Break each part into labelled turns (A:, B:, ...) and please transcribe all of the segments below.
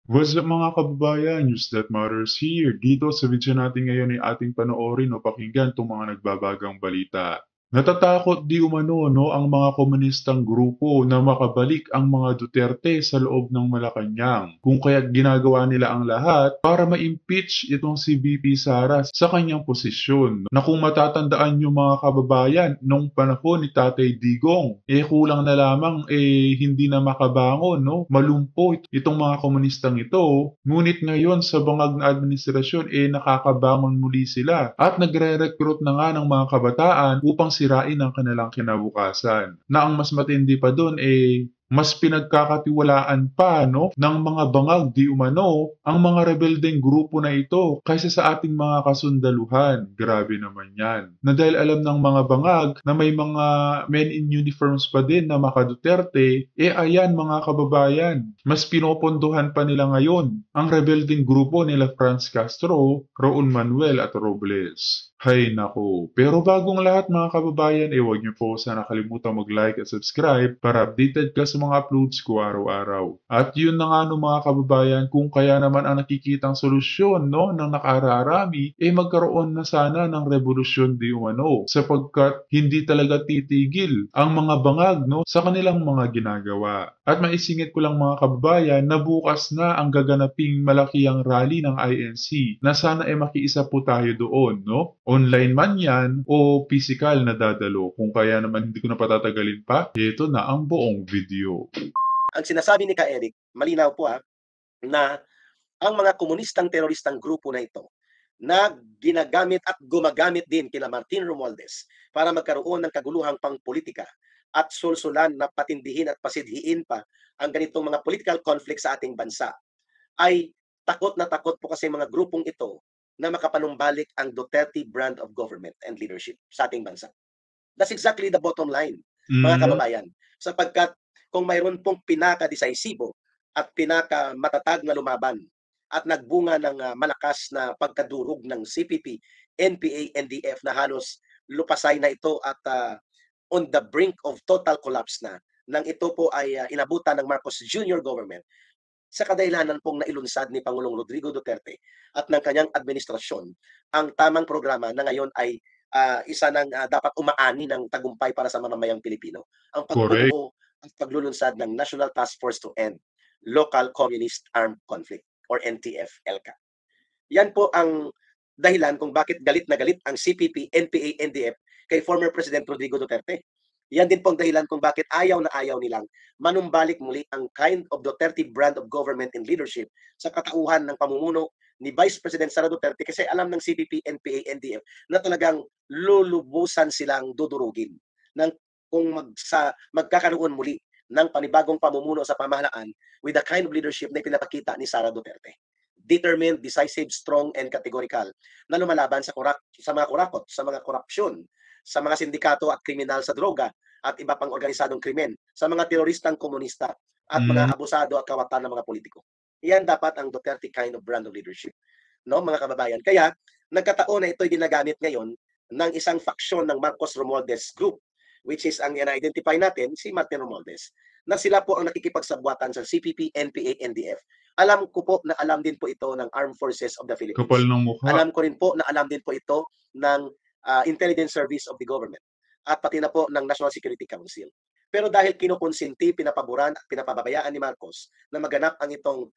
A: What's up mga kababayan, News That Matters here. Dito sa video natin ngayon ay ating panoorin o pakinggan itong mga nagbabagang balita. Natatakot di umano no, ang mga komunistang grupo na makabalik ang mga Duterte sa loob ng Malacanang. Kung kaya't ginagawa nila ang lahat para ma-impeach itong si VP Sara sa kanyang posisyon. Na kung matatandaan nyo mga kababayan, nung panahon ni Tatay Digong, kulang na lamang hindi na makabangon, no? Malumpo itong mga komunistang ito. Ngunit ngayon sa bangag na administrasyon nakakabangon muli sila at nagre-recruit na nga ng mga kabataan upang sirain ang kanilang kinabukasan. Na ang mas matindi pa doon mas pinagkakatiwalaan pa no ng mga bangag di umano ang mga rebeldeng grupo na ito kaysa sa ating mga kasundaluhan. Grabe naman yan. Na dahil alam ng mga bangag na may mga men in uniforms pa din na maka Duterte, ayan mga kababayan, mas pinopondohan pa nila ngayon ang rebeldeng grupo nila Franz Castro, Raul Manuel at Robles. Hay nako. Pero bagong lahat mga kababayan, huwag niyo po sana kalimutan mag-like at subscribe para updated ka sa mga uploads ko araw-araw. At yun na nga no mga kababayan, kung kaya naman ang nakikitang solusyon no, ng nakararami, magkaroon na sana ng revolusyon di umano sapagkat hindi talaga titigil ang mga bangag no, sa kanilang mga ginagawa. At maisingit ko lang mga kababayan na bukas na ang gaganaping malakihang rally ng INC na sana makiisa po tayo doon. No? Online man yan o physical na dadalo. Kung kaya naman hindi ko na patatagalin pa, ito na ang buong video.
B: Ang sinasabi ni Ka Eric, malinaw po na ang mga komunistang teroristang grupo na ito na ginagamit at gumagamit din kina Martin Romualdez para magkaroon ng kaguluhang pangpolitika at sulsulan na patindihin at pasidhiin pa ang ganitong mga political conflict sa ating bansa ay takot na takot po kasi mga grupong ito na makapanumbalik ang Duterte brand of government and leadership sa ating bansa. That's exactly the bottom line, mga kababayan. Sapagkat kung mayroon pong pinaka-decisibo at pinaka-matatag na lumaban at nagbunga ng malakas na pagkadurog ng CPP, NPA, NDF na halos lupasay na ito at on the brink of total collapse na nang ito po ay inabutan ng Marcos Jr. government sa kadahilanan pong nailunsad ni Pangulong Rodrigo Duterte at ng kanyang administrasyon ang tamang programa na ngayon ay isa ng dapat umaani ng tagumpay para sa mamamayang Pilipino. Ang
A: Correct.
B: pagbubuo at paglulunsad ng National Task Force to End Local Communist Armed Conflict or NTF-ELCA. Yan po ang dahilan kung bakit galit na galit ang CPP, NPA, NDF kay former President Rodrigo Duterte. Yan din pong dahilan kung bakit ayaw na ayaw nilang manumbalik muli ang kind of Duterte brand of government and leadership sa katauhan ng pamumuno ni Vice President Sara Duterte kasi alam ng CPP, NPA, NDF na talagang lulubusan silang dudurugin ng kung magkakaroon muli ng panibagong pamumuno sa pamahalaan with the kind of leadership na pinapakita ni Sara Duterte. Determined, decisive, strong, and categorical na lumalaban sa mga kurakot, sa mga korupsyon, sa mga sindikato at kriminal sa droga at iba pang organisadong krimen, sa mga teroristang komunista at mga abusado at kawatan ng mga politiko. Iyan dapat ang Duterte kind of brand of leadership, no, mga kababayan. Kaya nagkataon na ito'y ginagamit ngayon ng isang faksyon ng Marcos Romualdez Group, which is ang na-identify natin si Martin Romualdez, na sila po ang nakikipagsabwatan sa CPP, NPA, NDF. Alam ko po na alam din po ito ng Armed Forces of the
A: Kapal
B: Philippines.
A: ng mukha.
B: Alam ko rin po na alam din po ito ng Intelligence Service of the Government at pati na po ng National Security Council. Pero dahil kinukonsinti, pinapaboran at pinapababayaan ni Marcos na maganap ang itong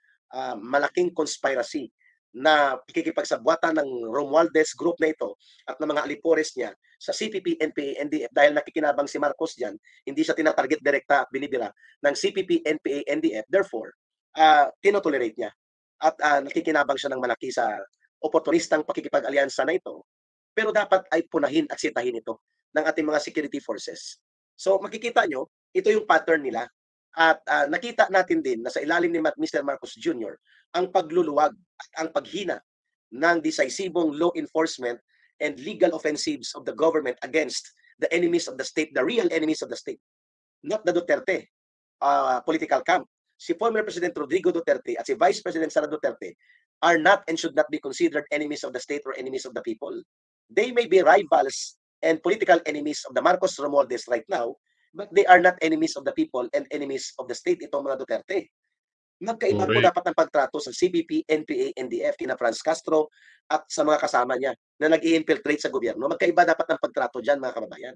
B: malaking conspiracy na pikikipagsabwatan ng Romualdez Group na ito at ng mga alipores niya sa CPP, NPA, NDF dahil nakikinabang si Marcos diyan, hindi siya tinatarget direkta at binibira ng CPP, NPA, NDF. Therefore, tinotolerate niya at nakikinabang siya ng malaki sa oportunistang pakikipag-alyansa na ito. Pero dapat ay punahin at sitahin ito ng ating mga security forces. So makikita nyo, ito yung pattern nila. At nakita natin din na sa ilalim ni Mr. Marcos Jr. ang pagluluwag at ang paghina ng decisibong law enforcement and legal offensives of the government against the enemies of the state, the real enemies of the state, not the Duterte political camp. Si former President Rodrigo Duterte at si Vice President Sara Duterte are not and should not be considered enemies of the state or enemies of the people. They may be rivals and political enemies of the Marcos Romualdez right now, but they are not enemies of the people and enemies of the state itong mga Duterte. Magkaiba po
A: Correct.
B: dapat ang pagtrato sa CPP, NPA, NDF, kina Franz Castro at sa mga kasama niya na nag-i-infiltrate sa gobyerno. Magkaiba dapat ang pagtrato diyan, mga kababayan,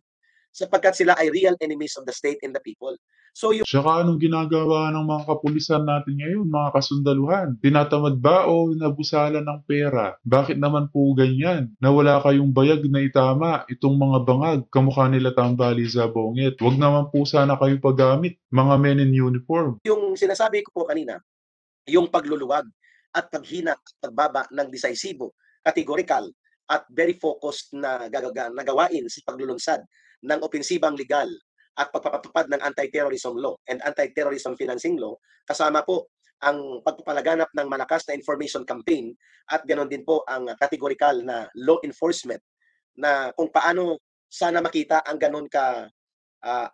B: sapagkat sila ay real enemies of the state and the people. So yung
A: Tsaka anong ginagawa ng mga kapulisan natin ngayon, mga kasundaluhan? Tinatamad ba o nabusalan ng pera? Bakit naman po ganyan? Na wala kayong bayag na itama itong mga bangag, kamukha nila Tambali Zabonget. Wag naman po sana kayo paggamit, mga men in uniform.
B: sinasabi ko po kanina, yung pagluluwag at paghina at pagbaba ng decisibo, categorical at very focused na gawain sa paglulunsad ng opensibang legal at pagpapatupad ng anti-terrorism law and anti-terrorism financing law, kasama po ang pagpapalaganap ng malakas na information campaign at ganoon din po ang categorical na law enforcement na kung paano sana makita ang ganoon ka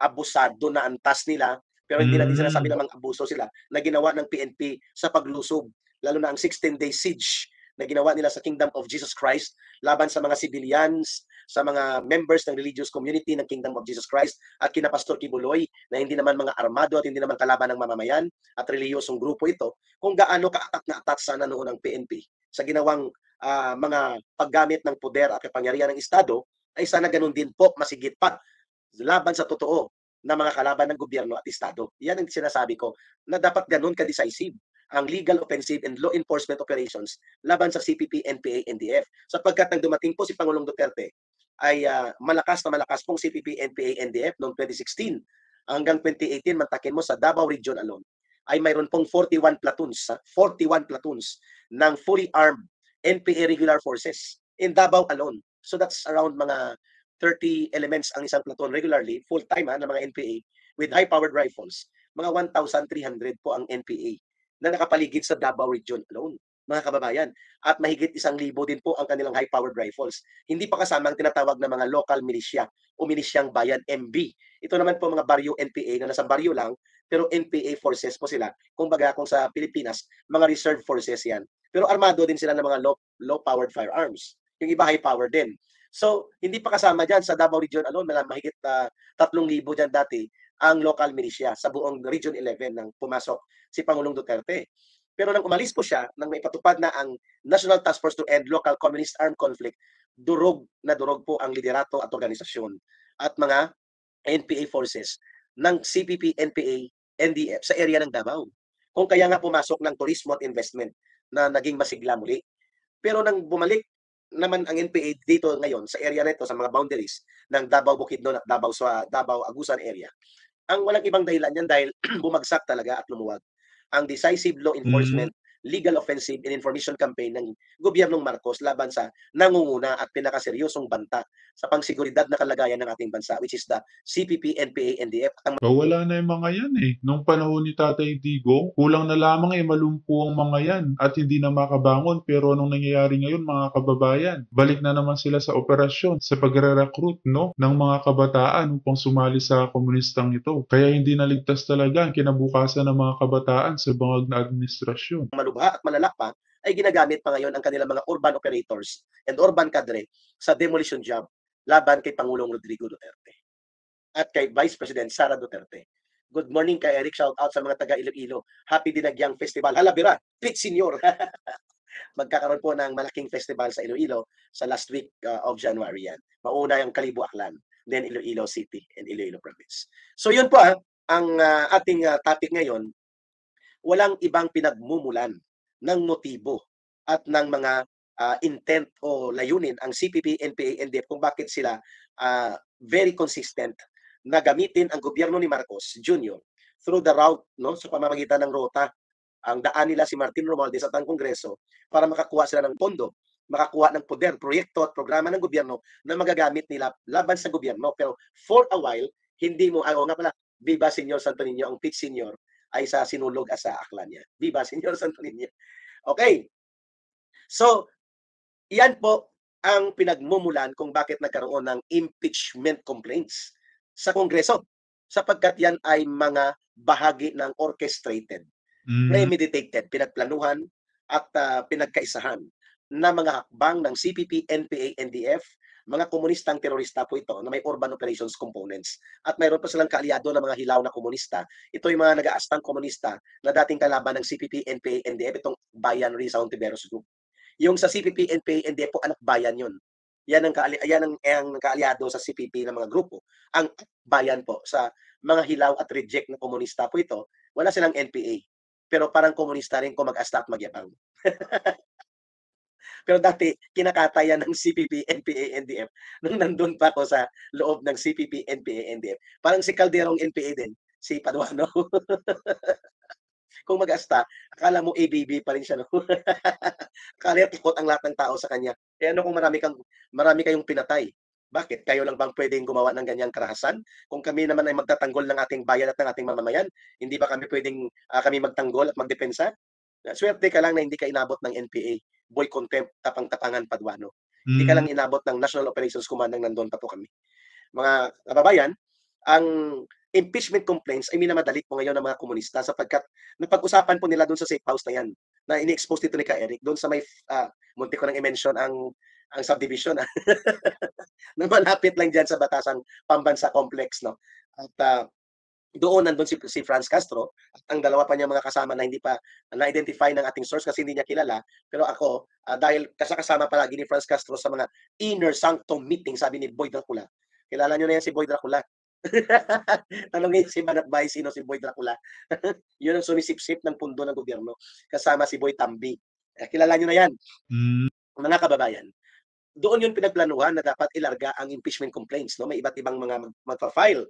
B: abusado na antas nila, pero hindi natin sinasabi
A: Hmm.
B: na mga abuso sila na ginawa ng PNP sa paglusob, lalo na ang 16-day siege na ginawa nila sa Kingdom of Jesus Christ laban sa mga civilians, sa mga members ng religious community ng Kingdom of Jesus Christ at kina Pastor Kibuloy na hindi naman mga armado at hindi naman kalaban ng mamamayan at reliyosong grupo ito, kung gaano kaatat na atat sana noon ang PNP sa ginawang mga paggamit ng poder at kapangyarihan ng Estado, ay sana ganun din po masigit pa laban sa totoo na mga kalaban ng gobyerno at Estado. Yan ang sinasabi ko na dapat ganun ka-decisive ang legal offensive and law enforcement operations laban sa CPP, NPA, NDF. Sapagkat nang dumating po si Pangulong Duterte, ay malakas na malakas pong CPP, NPA, NDF noong 2016 hanggang 2018, mantakin mo sa Davao Region alone, ay mayroon pong 41 platoons, 41 platoons ng fully armed NPA regular forces in Davao alone. So that's around mga 30 elements ang isang platoon regularly, full-time ng mga NPA, with high-powered rifles. Mga 1,300 po ang NPA na nakapaligid sa Davao Region alone, mga kababayan. At mahigit 1,000 din po ang kanilang high-powered rifles. Hindi pa kasama ang tinatawag na mga local militia o milisyang bayan, MB. Ito naman po mga baryo NPA na nasa baryo lang, pero NPA forces po sila. Kumbaga kung sa Pilipinas, mga reserve forces yan. Pero armado din sila ng mga low-powered firearms. Yung iba high-power din. So, hindi pa kasama dyan sa Davao Region alone, mahigit 3,000 dyan dati ang local militia sa buong Region 11 nang pumasok si Pangulong Duterte. Pero nang umalis po siya, nang may patupad na ang National Task Force to End Local Communist Armed Conflict, durog na durog po ang liderato at organisasyon at mga NPA forces ng CPP, NPA, NDF sa area ng Davao. Kung kaya nga pumasok ng turismo at investment na naging masigla muli. Pero nang bumalik naman ang NPA dito ngayon sa area nito sa mga boundaries ng Davao Bukidnon at Davao Agusan area, ang walang ibang dahilan yan dahil bumagsak talaga at lumuwag ang decisive law
A: Hmm.
B: enforcement, legal offensive and information campaign ng gobyernong Marcos laban sa nangunguna at pinakaseryosong banta sa pangsiguridad na kalagayan ng ating bansa, which is the CPP, NPA, NDF.
A: Wala na yung mga yan eh. Nung panahon ni Tatay Digong, kulang na lamang eh malumpo ang mga yan at hindi na makabangon. Pero anong nangyayari ngayon mga kababayan? Balik na naman sila sa operasyon, sa pagre-recruit no, ng mga kabataan upang sumali sa komunistang ito. Kaya hindi naligtas talaga ang kinabukasan ng mga kabataan sa bangag na administrasyon.
B: Malubha at malala pa, ay ginagamit pa ngayon ang kanilang mga urban operators and urban cadre sa demolition job laban kay Pangulong Rodrigo Duterte at kay Vice President Sara Duterte. Good morning kay Eric. Shout out sa mga taga Iloilo. Happy Dinagyang Festival. Halabira, Pit Senior. Magkakaroon po ng malaking festival sa Iloilo sa last week of January yan. Mauna yung Kalibo Aklan, then Iloilo City and Iloilo Province. So yun po ang ating topic ngayon. Walang ibang pinagmumulan ng motibo at ng mga intent o layunin ang CPP, NPA, NDF kung bakit sila very consistent na gamitin ang gobyerno ni Marcos Jr. through the route, no, sa pamamagitan ng rota. Ang daan nila si Martin Romualdez at ang Kongreso para makakuha sila ng pondo, makakuha ng poder, proyekto at programa ng gobyerno na magagamit nila laban sa gobyerno. Pero for a while, hindi mo, nga pala, Viva Senyor Santo Niño, ang Pit Senior ay sa Sinulog at sa Aklan niya. Viva Senyor Santo Niño. Okay. So, yan po ang pinagmumulan kung bakit nagkaroon ng impeachment complaints sa Kongreso. Sapagkat yan ay mga bahagi ng orchestrated,
A: Hmm.
B: premeditated, pinagplanuhan at pinagkaisahan na mga hakbang ng CPP, NPA, NDF, mga komunistang terorista po ito na may urban operations components. At mayroon pa silang kaalyado na mga hilaw na komunista. Ito yung mga nag-aastang komunista na dating kalaban ng CPP, NPA, NDF, itong Bayan Rizal Ontiveros Group. Yung sa CPP, NPA, NDF po, anak bayan yun. Yan ang kaalyado sa CPP ng mga grupo. Ang bayan po sa mga hilaw at reject na komunista po ito, wala silang NPA. Pero parang komunista rin kung mag-asta at magyabang. Pero dati, kinakatayan ng CPP, NPA, NDF nung nandun pa ako sa loob ng CPP, NPA, NDF. Parang si Calderong NPA din, si Paduano. Kung mag-asta, akala mo ABB pa rin siya, no? Akala takot ang lahat ng tao sa kanya. Eh ano kung marami kayong pinatay? Bakit? Kayo lang bang pwedeng gumawa ng ganyang karahasan? Kung kami naman ay magtatanggol ng ating bayan at ng ating mamamayan, hindi ba kami pwedeng kami magtanggol at magdepensa? Swerte ka lang na hindi ka inabot ng NPA. Boy contempt, tapang-tapangan, Paduano. Hindi ka lang inabot ng National Operations Command nang nandun pa po kami. Mga kababayan, ang impeachment complaints ay minamadali po ngayon ng mga komunista sapagkat napag-usapan po nila doon sa safe house na yan na ini-expose dito ni Ka Eric doon sa may munti ko nang i-mention ang subdivision na malapit lang diyan sa Batasang Pambansa Complex, no. At doon nandun si Franz Castro at ang dalawa pa niyang mga kasama na hindi pa na-identify ng ating source kasi hindi niya kilala. Pero ako, dahil kasama palagi ni Franz Castro sa mga inner sanctum meeting, sabi ni Boy Dracula. Kilala niyo na yan si Boy Dracula. Tanongin si Manatbay sino si Boy Dracula. Yun ang sumisipsip ng pundo ng gobyerno kasama si Boy Tambi. Kilala niyo na yan. Mga kababayan, doon yun pinagplanuhan na dapat ilarga ang impeachment complaints, no? May iba't ibang mga magpa-file.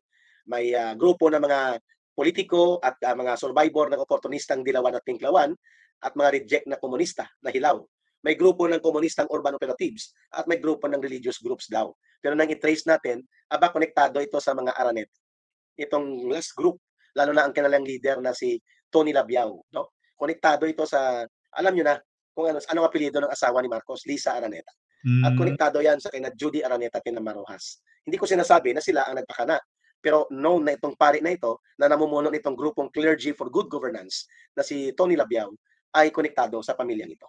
B: May grupo ng mga politiko at mga survivor ng oportunistang Dilawan at Tinklawan at mga reject na komunista na hilaw. May grupo ng komunistang urban operatives at may grupo ng religious groups daw. Pero nang i-trace natin, konektado ito sa mga Araneta. Itong last group, lalo na ang kanilang leader na si Tony Labiao, no? Konektado ito sa, alam nyo na, kung anong apelyido ng asawa ni Marcos, Lisa Araneta. At konektado yan sa kina Judy Araneta Tinamarojas. Hindi ko sinasabi na sila ang nagpakana. Pero known na itong pari na ito na namumuno nitong grupong Clergy for Good Governance na si Tony Labiao ay konektado sa pamilyang ito.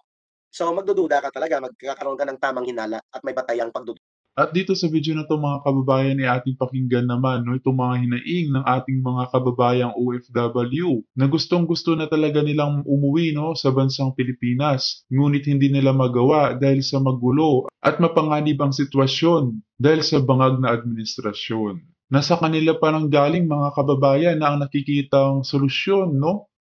B: So magdududa ka talaga, magkakaroon ka ng tamang hinala at may batayang pagdududa.
A: At dito sa video na 'to mga kababayan ay ating pakinggan naman itong mga hinaing ng ating mga kababayang OFW na gustong-gusto na talaga nilang umuwi sa bansang Pilipinas. Ngunit hindi nila magawa dahil sa magulo at mapanganib ang sitwasyon dahil sa bangag na administrasyon. Nasa kanila pa nang galing mga kababayan na ang nakikitang solusyon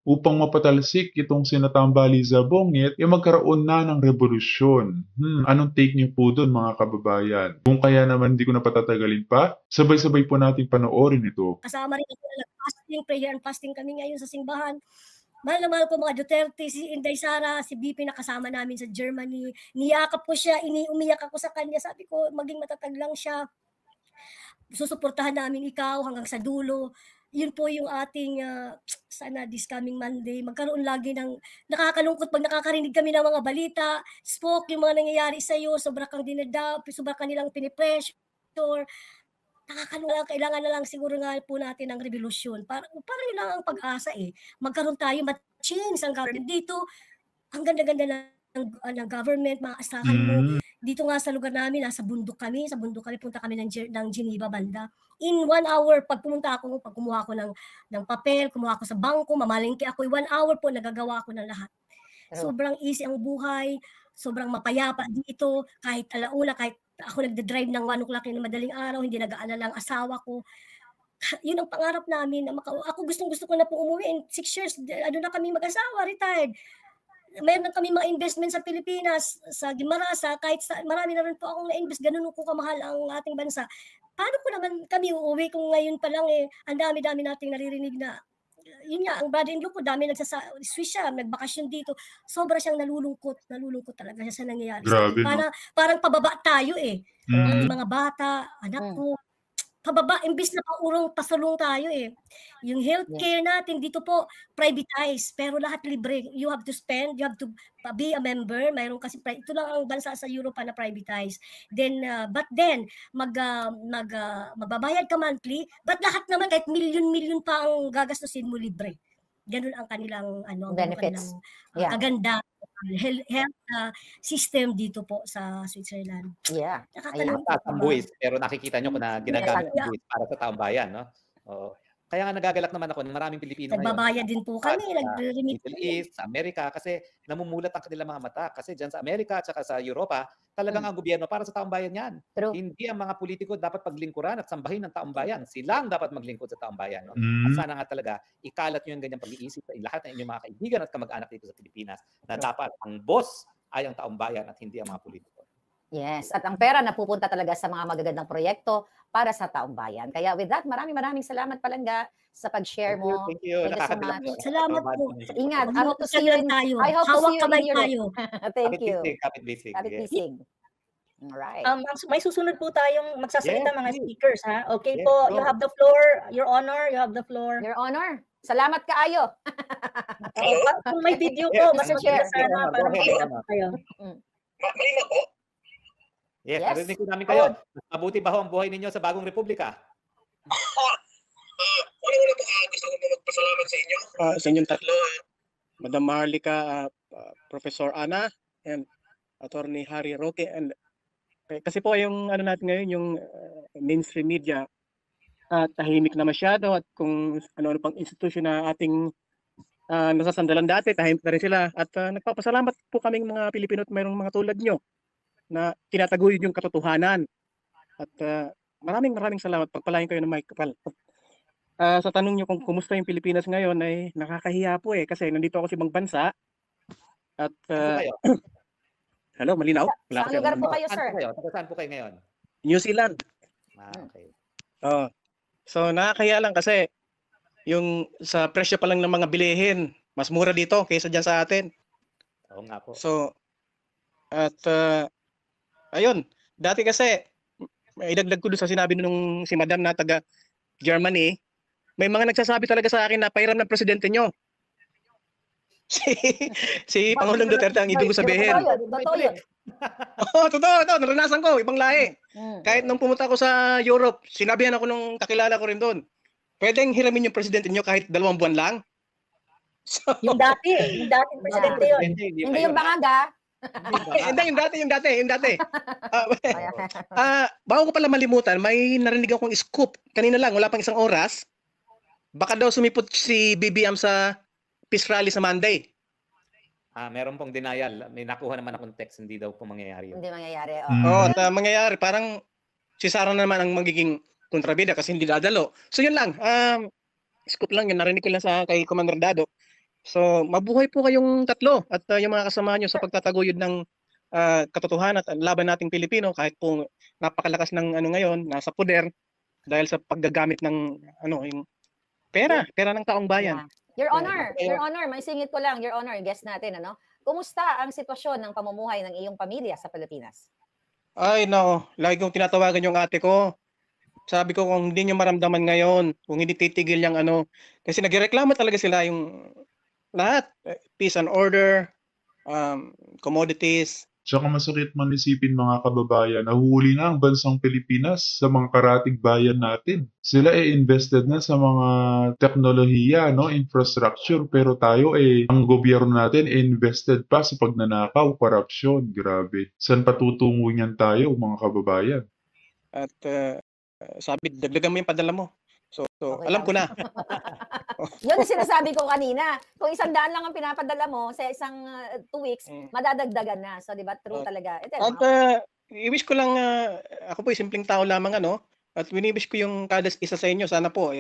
A: upang mapatalsik itong sinatambali sa bongit magkaroon na ng revolusyon. Anong take niyo po doon mga kababayan? Kung kaya naman di ko na patatagalin pa, sabay-sabay po natin panoorin ito.
C: Kasama rin ako nag-fasting, prayer and fasting kami ngayon sa simbahan. Mahal na mahal ko mga Duterte, si Inday Sara, si BP na kasama namin sa Germany. Niyakap ko siya, umiyak ako sa kanya. Sabi ko, maging matatag lang siya. Susuportahan namin ikaw hanggang sa dulo. Yun po yung ating sana this coming Monday magkaroon lagi ng nakakalungkot pag nakakarinig kami ng mga balita, spoke yung mga nangyayari sa iyo, sobra kang dinadap, sobra kanilang pinipressure. Nakakalungkot, kailangan na lang siguro nga po natin ng revolusyon. Parang yun lang ang pag-asa Magkaroon tayo, ma-change ang government dito. Ang ganda-ganda ng government, maasahan mo. Dito nga sa lugar namin, sa bundok kami, punta kami ng Geneva banda. In 1 hour, pag kumuha ko ng papel, kumuha ko sa bangko, mamalengke ako, 1 hour po, nagagawa ko ng lahat. Sobrang easy ang buhay, sobrang mapayapa dito, kahit alauna, kahit ako nagde-drive ng 1 o'clock ng madaling araw, hindi nag-aalala ang asawa ko. Yun ang pangarap namin. Ako gustong-gusto ko na po umuwi. In 6 years, na kami mag-asawa, retired. Meron kami mga investment sa Pilipinas, sa Guimarasa, kahit marami na rin po akong na-invest, ganun po kamahal ang ating bansa. Paano po naman kami uuwi kung ngayon pa lang ang dami-dami nating naririnig na, yun nga, ang brother-in-law ko, dami Swiss siya, nagbakasyon dito. Sobra siyang nalulungkot talaga siya sa nangyayari.
A: Grabe,
C: parang pababa tayo Ang mga bata, anak ko, pababa, imbis na pasulong tayo Yung healthcare natin dito po, privatized, pero lahat libre. You have to spend, you have to be a member. Mayroon kasi, ito lang ang bansa sa Europe na privatized. Then, magbabayad ka monthly, but lahat naman, kahit milyon-milyon pa ang gagastusin mo, libre. ganun ang kanilang ano,
D: Benefits. Yeah.
C: kaganda health system dito po sa Switzerland.
D: Yeah.
C: Nakakaloka
E: Mataas
C: po
E: ang
C: ba?
E: buwis, pero nakikita nyo kung na ginagamit
C: Yeah.
E: ang buwis para sa taong bayan, no? Oo. Kaya nga nagagalak naman ako ng maraming Pilipino ngayon.
C: Nagbabayad din po kami,
E: Sa
C: nagre-remit
E: Middle East, sa Amerika, kasi namumulat ang kanilang mga mata. Kasi dyan sa Amerika at saka sa Europa, talagang ang gobyerno para sa taong bayan yan.
D: True.
E: Hindi ang mga politiko dapat paglingkuran at sambahin ng taong bayan. Silang dapat maglingkod sa taong bayan. No?
A: Mm.
E: At sana nga talaga, ikalat nyo yung ganyang pag-iisip sa lahat ng inyong mga kaibigan at kamag-anak dito sa Pilipinas na dapat ang boss ay ang taong bayan at hindi ang mga politiko.
D: Yes, at ang pera napupunta talaga sa mga magagandang proyekto para sa taong bayan. Kaya with that, maraming salamat Palangga sa pag-share mo.
E: Thank you.
D: Thank you so
E: Nakakadala
D: much.
E: po.
C: Salamat po.
D: Ingat. I hope to see you
C: Magmumukha
D: in,
C: tayo.
D: I hope to
C: Hawak
D: see you
C: kamay
D: in Europe.
C: tayo.
D: Thank you.
E: Kapit bisig.
D: Kapit
E: Yes.
D: bisig. Alright.
F: May susunod po tayong magsasalita
E: Yes,
F: mga
E: please.
F: speakers, ha? Okay
E: Yes,
F: po,
E: go.
F: you have the floor. Your Honor, you have the floor.
D: Your Honor, salamat kaayo.
F: Kung may video
E: Yes,
F: po,
D: Mr.
F: mas
D: Chair.
F: sana para
E: Go ahead,
F: makita
E: Your
F: po kayo.
B: Malinaw po.
E: Yes,
D: Yes.
E: narinig ko namin kayo. Mas mabuti ba ho ang buhay ninyo sa Bagong Republika?
B: Una-una po, gusto ko magpasalamat sa inyo. Sa inyong tatlo, Madam Maharlika, Professor Ana, and Attorney Harry Roque. And kasi po yung ano natin ngayon, yung mainstream media, tahimik na masyado at kung ano-ano pang institusyon na ating nasasandalan dati, tahimik na rin sila. At nagpapasalamat po kaming mga Pilipino at mayroong mga tulad nyo na tinataguyod yung katotohanan. At maraming salamat. Pagpalain kayo ng may kapal. Sa tanong nyo kung kumusta yung Pilipinas ngayon ay nakakahiya po kasi nandito ako sa ibang bansa. At
E: Kayo?
B: hello, malinaw? Wala
D: Saan
B: kasi
D: lugar
B: akong-
D: po kayo,
E: Saan
D: sir?
E: po kayo? Saan po kayo ngayon?
B: New Zealand.
E: Okay.
B: So nakakahiya lang kasi yung sa presyo pa lang ng mga bilihin, mas mura dito kaysa dyan sa atin.
E: Oo nga po.
B: So, at ayun, dati kasi, idagdag ko doon sa sinabi nung si Madam na taga Germany, may mga nagsasabi talaga sa akin na pahiram ng presidente nyo. si Pangulong Duterte ang ibig ko sabihin.
D: Totoo yun.
B: Oo, totoo, naranasan ko, ibang lahi.
D: Mm.
B: Kahit nung pumunta ako sa Europe, sinabihan ako nung kakilala ko rin doon, pwedeng hiramin yung presidente nyo kahit 2 buwan lang? So,
F: Yung dating presidente yun.
D: Hindi yung bangaga.
B: hindi, yung dati. Bago ko pala malimutan, may narinig akong scoop. Kanina lang, wala pang 1 oras. Baka daw sumipot si BBM sa peace rally sa Monday.
E: Meron pong denial. May nakuha naman akong text, hindi daw po mangyayari yun.
D: Hindi mangyayari.
B: At mangyayari, parang si Sara naman ang magiging kontrabida kasi hindi dadalo. So yun lang, scoop lang yun, narinig ko lang kay Commander Dado. So mabuhay po kayong tatlo at yung mga kasama nyo sa pagtataguyod ng katotohanan at laban nating Pilipino kahit po napakalakas ng ngayon, nasa poder dahil sa paggagamit ng yung pera ng taong bayan.
D: Your Honor, may singit ko lang, Your Honor, guest natin, Kumusta ang sitwasyon ng pamumuhay ng iyong pamilya sa Pilipinas?
B: Ay, no. Lagi kong tinatawagan yung ate ko. Sabi ko kung hindi nyo maramdaman ngayon, kung hindi titigil yung kasi nagreklamo talaga sila yung lahat. Peace and order, commodities.
A: Tsaka masakit man isipin mga kababayan, nahuhuli na ang bansang Pilipinas sa mga karatig bayan natin. Sila invested na sa mga teknolohiya, infrastructure, pero tayo ang gobyerno natin invested pa sa pagnanakaw, korupsyon. Grabe. Saan patutungo niyan tayo mga kababayan?
B: At sabi, dagdagan mo yung padala mo. So
D: Okay
B: alam ko na.
D: Yun ang sinasabi ko kanina. Kung 100 lang ang pinapadala mo sa isang 2 weeks, madadagdagan na. So, di ba? True talaga.
B: At i-wish ko lang, ako po simpleng tao lamang at wini-wish ko yung kada isa sa inyo, sana po,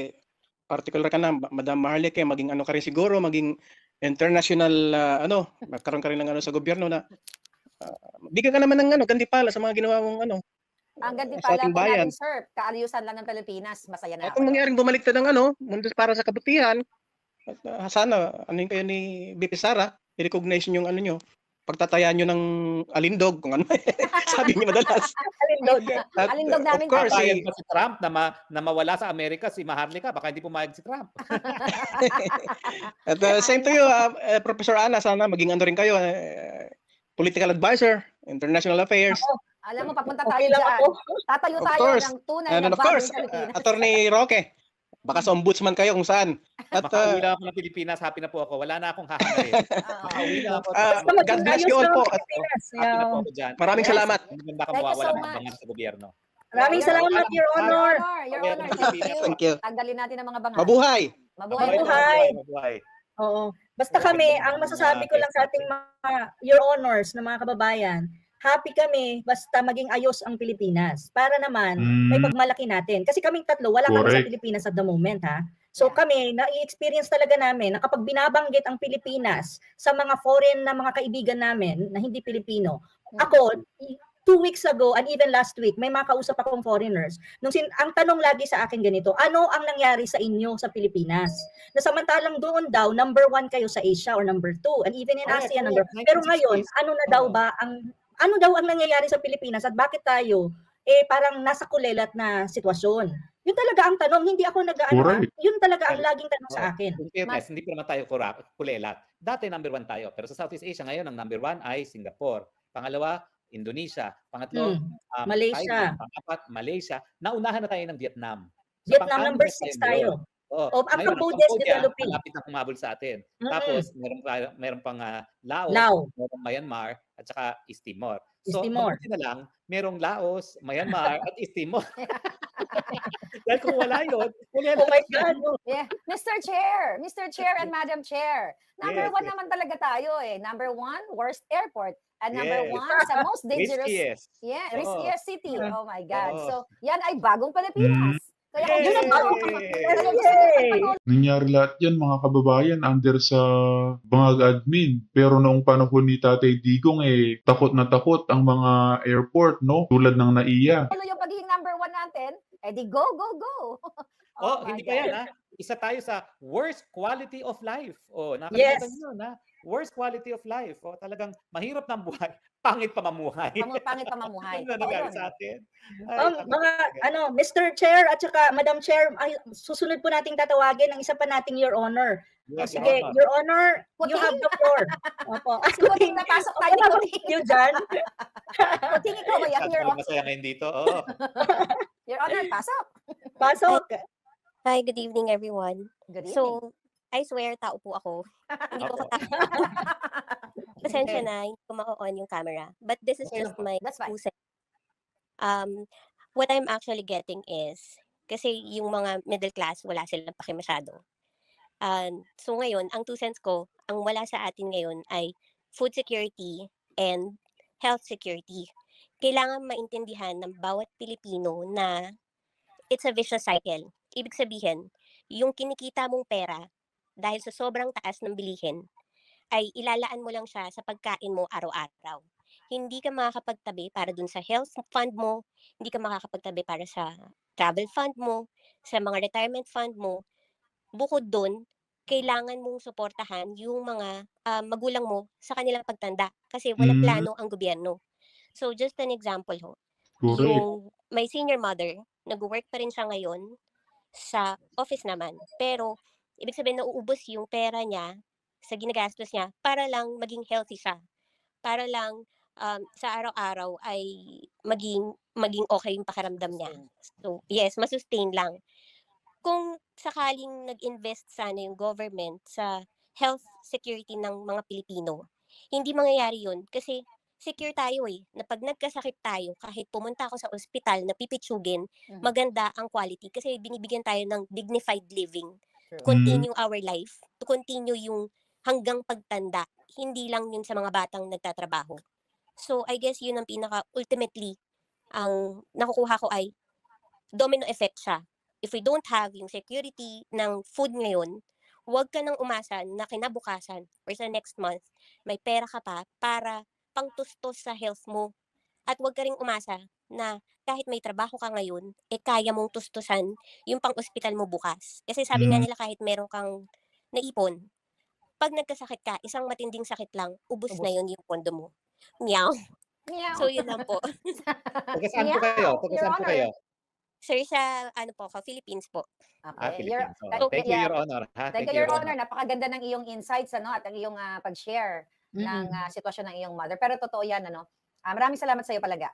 B: particular ka na, Madam Maharlika, maging ka rin siguro, maging international, magkaroon ka rin ng sa gobyerno na, bigyan ka naman ng gantimpala sa mga ginawa mong
D: ang ganti
B: sa
D: pala
B: ating
D: po
B: bayan.
D: natin, sir. Kaayusan lang ng Pilipinas. Masaya na
B: At
D: ako.
B: kung mangyaring bumaliktad ng mundo para sa kabutihan, at sana, yung kayo ni BP Sara, i-recognize yung nyo, pagtatayaan nyo ng alindog, kung ano. Sabi niyo madalas.
F: Alindog.
B: At,
D: Alindog namin
B: of course,
E: Papayag ba si Trump na mawala sa Amerika si Maharlika? Baka hindi pumayag si Trump.
B: at same to you, Professor Ana, sana maging rin kayo, political advisor, international affairs.
D: Alam mo, papunta tayo
F: Okay lang
D: dyan.
F: ako.
D: Tatayo
B: Of
D: tayo
B: course.
D: ng tunay
B: And
D: na
B: of course,
D: bagong Pilipinas.
B: Attorney Roque,
G: Baka sa ombudsman kayo kung saan. At
E: Makauwi lang ako ng Pilipinas, happy na po ako. Wala na akong hahangarin. Makauwi lang ako.
F: Basta
G: God
F: maging
G: bless
F: ayos
G: you all
F: lang
G: po.
F: ang Pilipinas.
E: Happy na po
F: Yeah.
E: ako dyan.
G: Maraming
D: Yes.
G: salamat.
E: Hindi man baka
D: Thank you
E: mawawala
D: so
E: ng
D: much.
E: bangan sa gobyerno.
F: Maraming
D: Your
F: salamat, Your
D: Your
F: Honor.
D: Your
E: Okay,
D: Honor,
E: Pilipinas
D: thank you.
E: po.
G: Thank you.
D: Tanggalin natin ang mga bangas.
G: Mabuhay!
D: Mabuhay.
F: Mabuhay.
E: Mabuhay.
F: Oo. Basta kami, ang masasabi ko lang sa ating mga Your Honors na mga kababayan, happy kami basta maging ayos ang Pilipinas. Para naman, may pagmalaki natin. Kasi kaming tatlo, wala kami sa
A: Correct.
F: Pilipinas at the moment, ha? So
D: Yeah.
F: kami, na-experience talaga namin na kapag binabanggit ang Pilipinas sa mga foreign na mga kaibigan namin na hindi Pilipino, ako, 2 weeks ago and even last week, may mga kausap akong foreigners. Ang tanong lagi sa akin ganito, ano ang nangyari sa inyo sa Pilipinas? Na samantalang doon daw, number 1 kayo sa Asia or number 2, and even in
E: Correct,
F: ASEAN,
E: correct.
F: pero ngayon,
E: 1960s.
F: ano na daw ba ano daw ang nangyayari sa Pilipinas at bakit tayo parang nasa kulelat na sitwasyon? Yun talaga ang tanong, hindi ako
A: Correct.
F: yun talaga ang laging tanong sa akin.
E: In fairness, hindi pa naman tayo kulelat. Dati number 1 tayo, pero sa Southeast Asia ngayon, ang number 1 ay Singapore. Pangalawa, Indonesia. Pangatlo,
F: Malaysia.
E: Thailand. Pangapat, Malaysia. Naunahan na tayo ng Vietnam. Sa
F: Vietnam
E: pang-anim
F: number
E: na
F: 6
E: tayo
F: tayo.
E: ngayon. Oh,
F: Ang
E: ngayon,
F: Cambodia is
E: Cambodia,
F: developing.
E: malapit na kumabol sa atin. Tapos, meron pang Laos,
F: Laos.
E: merong Myanmar, at saka East Timor.
F: East
E: So,
F: Timor.
E: mabuti na lang, merong Laos, Myanmar, at East Timor. Dahil kung wala yun,
F: Oh my God.
D: Yeah. Mr. Chair and Madam Chair. Number
E: Yes,
D: 1
E: yes.
D: naman talaga tayo eh. Number 1, worst airport. And number
E: Yes.
D: 1 sa most dangerous.
E: Riskiest.
D: Yeah,
E: Oo.
D: riskiest city. Oh my God.
E: Oo.
D: So, yan ay bagong Pilipinas. Kaya kung
E: Yay!
D: yun ang bago
F: Yay!
A: Nangyari lahat yan mga kababayan under sa bangag admin. Pero noong panahon ni Tatay Digong takot na takot ang mga airport, no? Tulad ng NAIA.
D: yung pagiging number 1 natin, di go, go, go.
E: Oh,
D: my
E: hindi pa
D: God.
E: yan, ha? Isa tayo sa worst quality of life. Oh,
F: Yes.
E: nakalimutan nyo, na worst quality of life. Oh, talagang mahirap ng buhay, pangit pa mamuhay.
D: Pangit pa mamuhay.
E: Ano na nangyari sa atin? Ay,
F: Mga Mr. Chair at saka Madam Chair, susunod po nating tatawagin ang isa pa nating Your Honor.
E: yes,
F: Sige,
E: Your Honor.
F: Your Honor, you
D: Puting?
F: have the floor. Opo.
D: Si Puting, napasok tayo ni Puting.
F: You dyan?
D: Puting, ikaw ba yan? Your,
E: Masaya ngayon dito. Oh.
D: Your Honor, pasok.
F: Pasok.
H: Hi, good evening everyone.
D: Good evening.
H: So, I swear, tao po ako. Hindi ko
E: Opo.
H: Pasensya na, hindi ko mako-on yung camera. But this is
D: Okay,
H: just my
D: that's fine.
H: 2 cents. What I'm actually getting is, kasi yung mga middle class, wala silang paki masyado. So ngayon, ang 2 cents ko, ang wala sa atin ngayon ay food security and health security. Kailangan maintindihan ng bawat Pilipino na it's a vicious cycle. Ibig sabihin, yung kinikita mong pera, dahil sa sobrang taas ng bilihin, ay ilalaan mo lang siya sa pagkain mo araw-araw. Hindi ka makakapagtabi para dun sa health fund mo, hindi ka makakapagtabi para sa travel fund mo, sa mga retirement fund mo. Bukod dun, kailangan mong suportahan yung mga magulang mo sa kanilang pagtanda kasi walang plano ang gobyerno. So just an example ho,
A: Correct.
H: yung may senior mother, nag-work pa rin siya ngayon sa office naman. Pero, ibig sabihin, nauubos yung pera niya sa ginagastos niya para lang maging healthy siya. Para lang sa araw-araw ay maging okay yung pakiramdam niya. So, yes, masustain lang. Kung sakaling nag-invest sana yung government sa health security ng mga Pilipino, hindi mangyayari yun kasi secure tayo na pag nagkasakit tayo, kahit pumunta ako sa ospital na pipitsugin, maganda ang quality kasi binibigyan tayo ng dignified living to continue our life, to continue yung hanggang pagtanda, hindi lang yun sa mga batang nagtatrabaho. So, I guess yun ang ultimately, ang nakukuha ko ay domino effect siya. If we don't have yung security ng food ngayon, huwag ka nang umasa na kinabukasan or sa next month, may pera ka pa para pangtustos sa health mo. At huwag ka ring umasa na kahit may trabaho ka ngayon, kaya mong tustusan yung pang-ospital mo bukas. Kasi sabi nga nila kahit meron kang naipon, pag nagkasakit ka, isang matinding sakit lang, ubos na yun yung pondo mo. Meow.
D: Meow.
H: So, yun lang po.
E: Taga saan po kayo? Taga
D: Your
E: saan po
D: Honor.
E: kayo?
H: Sir, sa
E: Philippines.
H: Philippines po.
E: Oh, thank you,
D: yeah.
E: Your Honor.
D: Thank you, Your Honor. Napakaganda ng iyong insights at ang iyong pag-share ng sitwasyon ng iyong mother. Pero totoo yan, Maraming salamat sa iyo palaga.